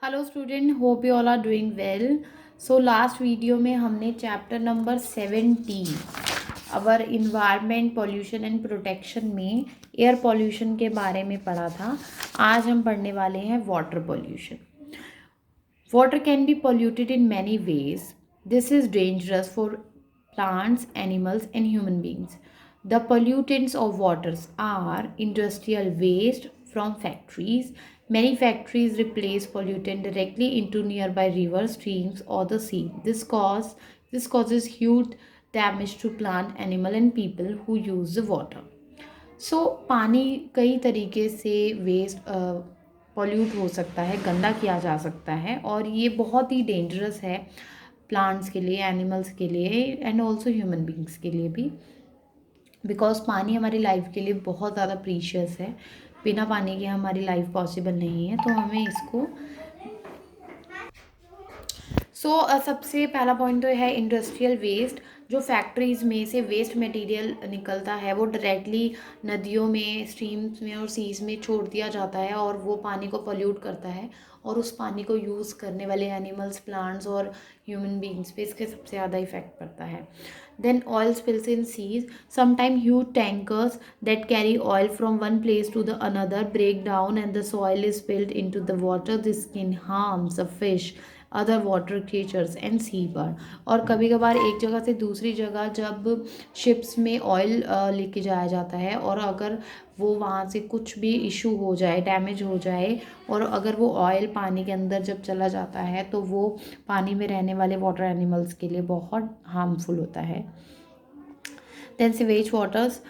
Hello student, hope you all are doing well. So last video में हमने chapter number 17 our environment pollution and protection में air pollution के बारे में पढ़ा था। आज हम पढ़ने वाले हैं water pollution. Water can be polluted in many ways. This is dangerous for plants, animals, and human beings. The pollutants of waters are industrial waste from factories. Many factories replace pollutant directly into nearby rivers, streams, or the sea. This causes huge damage to plant, animal, and people who use the water. पानी कई तरीके से waste pollute हो सकता है, गंदा किया जा सकता है और ये बहुत ही डेंजरस है प्लांट्स के लिए, एनिमल्स के लिए एंड ऑल्सो ह्यूमन बींग्स के लिए भी। बिकॉज पानी हमारी लाइफ के लिए बहुत ज़्यादा प्रीशियस है। बिना पानी के हमारी लाइफ पॉसिबल नहीं है, तो हमें इसको सबसे पहला पॉइंट तो है इंडस्ट्रियल वेस्ट। जो फैक्ट्रीज़ में से वेस्ट मटेरियल निकलता है वो डायरेक्टली नदियों में, स्ट्रीम्स में और सीज में छोड़ दिया जाता है और वो पानी को पोल्यूट करता है और उस पानी को यूज़ करने वाले एनिमल्स, प्लांट्स और ह्यूमन बींग्स पे इसके सबसे ज़्यादा इफेक्ट पड़ता है। Then oil spills in seas. Sometimes huge tankers that carry oil from one place to the another break down and the soil is spilled into the water. This can harm the fish, other water creatures and sea bird. और कभी कभार एक जगह से दूसरी जगह जब ships में ऑयल लेके जाया जाता है और अगर वो वहाँ से कुछ भी इशू हो जाए, डैमेज हो जाए और अगर वो ऑयल पानी के अंदर जब चला जाता है तो वो पानी में रहने वाले वाटर एनिमल्स के लिए बहुत हार्मफुल होता है। Then sewage waters.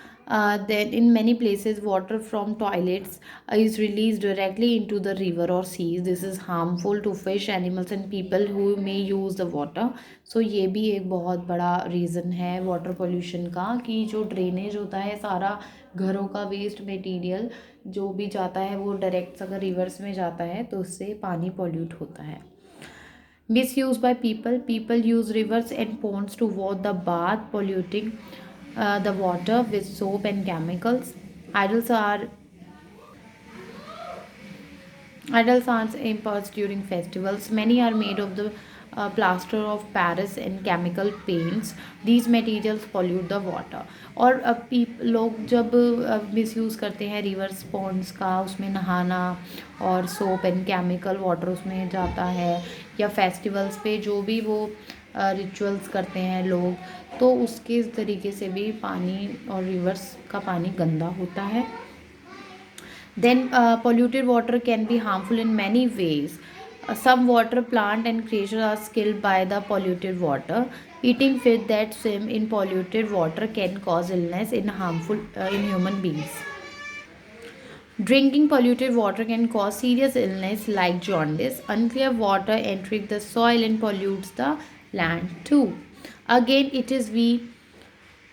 Then in many places water from toilets is released directly into the river or seas. This is harmful to fish, animals and people who may use the water. So ये भी एक बहुत बड़ा reason है water pollution का कि जो drainage होता है, सारा घरों का वेस्ट मटेरियल जो भी जाता है वो डायरेक्ट अगर रिवर्स में जाता है तो उससे पानी पोल्यूट होता है। Misuse by people. People use rivers and ponds to wash the bath, polluting the water with soap and chemicals. Idols are Idols are imposed during festivals. Many are made of the plaster of Paris and chemical paints. These materials pollute the water. और लोग जब misuse करते हैं reverse Pond's का, उसमें नहाना और soap and chemical water उसमें जाता है, या फेस्टिवल्स पे जो भी वो रिचुअल्स करते हैं लोग, तो उसके तरीके से भी पानी और रिवर्स का पानी गंदा होता है। Then polluted water can be harmful in many ways. Some water plant and creatures are killed by the polluted water. Eating fish that swim in polluted water can cause illness in human beings. Drinking polluted water can cause serious illness like jaundice. Unclear water entering the soil and pollutes the land too. Again, it is we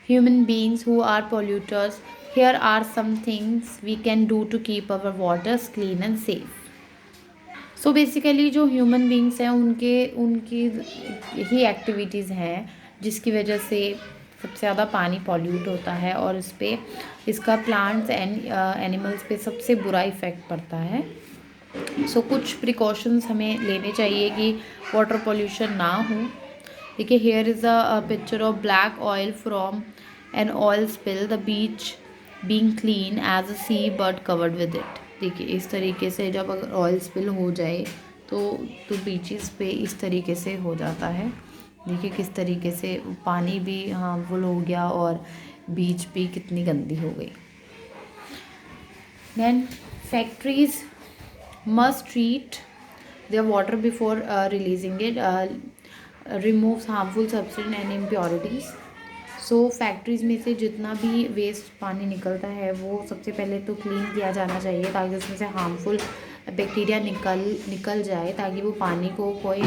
human beings who are polluters. Here are some things we can do to keep our waters clean and safe. So basically जो human beings हैं उनके उनकी यही activities हैं जिसकी वजह से सबसे ज़्यादा पानी पॉल्यूट होता है और इसका प्लांट्स एंड एनिमल्स पे सबसे बुरा इफ़ेक्ट पड़ता है। सो कुछ प्रिकॉशंस हमें लेने चाहिए कि वाटर पॉल्यूशन ना हो। देखिए, here is a picture of black oil from an oil spill, the beach being clean as a sea but covered with it. देखिए, इस तरीके से जब अगर ऑयल स्पिल हो जाए तो बीचेस पे इस तरीके से हो जाता है। देखिए किस तरीके से पानी भी हार्मफुल हो गया और बीच भी कितनी गंदी हो गई। Then factories must treat their water before releasing it, removes harmful substance and impurities. So factories में से जितना भी वेस्ट पानी निकलता है वो सबसे पहले तो क्लीन किया जाना चाहिए ताकि उसमें से हार्मफुल बैक्टीरिया निकल जाए, ताकि वो पानी को कोई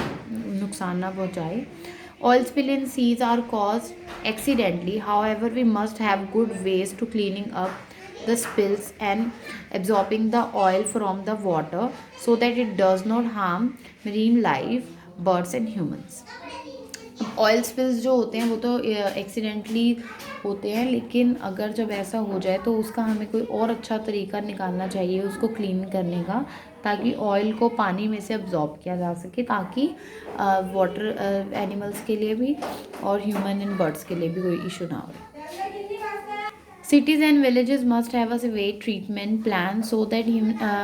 नुकसान ना पहुंचाए। Oil spill in seas are caused accidentally. However, we must have good ways to cleaning up the spills and absorbing the oil from the water so that it does not harm marine life, birds and humans. Oil spills जो होते हैं वो तो accidentally होते हैं, लेकिन अगर जब ऐसा हो जाए तो उसका हमें कोई और अच्छा तरीका निकालना चाहिए उसको क्लीन करने का, ताकि ऑयल को पानी में से अब्जॉर्ब किया जा सके, ताकि वाटर एनिमल्स के लिए भी और ह्यूमन एंड बर्ड्स के लिए भी कोई इशू ना हो। Cities and villages must have a sewage treatment plan so that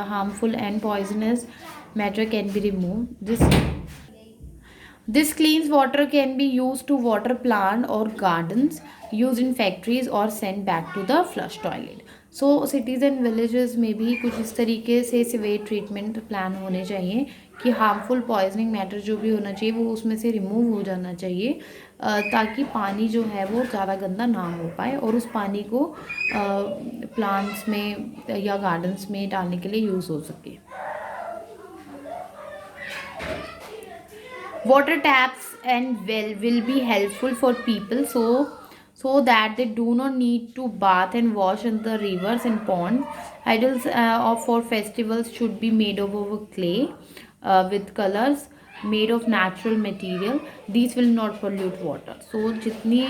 harmful and poisonous matter can be removed. This clean water can be used to water plant or gardens, used in factories or sent back to the flush toilet. So cities and villages में भी कुछ इस तरीके से sewage treatment plan होने चाहिए कि harmful poisoning matter जो भी होना चाहिए वो उसमें से रिमूव हो जाना चाहिए, ताकि पानी जो है वो ज़्यादा गंदा ना हो पाए और उस पानी को प्लांट्स में या गार्डन्स में डालने के लिए यूज़ हो सके। Water taps and well will be helpful for people so that they do not need to bath and wash in the rivers and ponds. Idols for festivals should be made of clay with colors made of natural material. These will not pollute water. So जितनी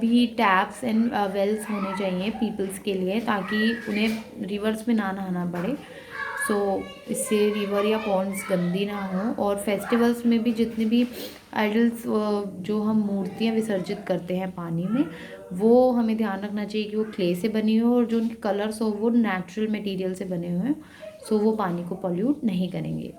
भी taps and Wales होने चाहिए peoples के लिए, ताकि उन्हें reverse में ना नहाना पड़े। सो इससे रिवर या पॉन्ड्स गंदी ना हो। और फेस्टिवल्स में भी जितने भी आइडल्स जो हम मूर्तियाँ विसर्जित करते हैं पानी में, वो हमें ध्यान रखना चाहिए कि वो क्ले से बनी हो और जो उनके कलर्स हो वो नेचुरल मटेरियल से बने हुए हैं, सो वो पानी को पॉल्यूट नहीं करेंगे।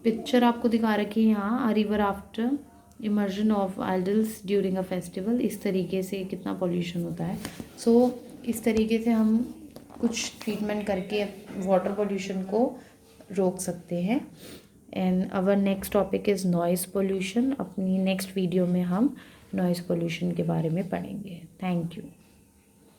पिक्चर आपको दिखा रखी है यहाँ, a river after immersion of idols during a festival. इस तरीके से कितना पॉल्यूशन होता है। सो इस तरीके से हम कुछ ट्रीटमेंट करके वाटर पोल्यूशन को रोक सकते हैं। And our next topic is noise pollution. अपनी नेक्स्ट वीडियो में हम नॉइज़ पोल्यूशन के बारे में पढ़ेंगे। Thank you.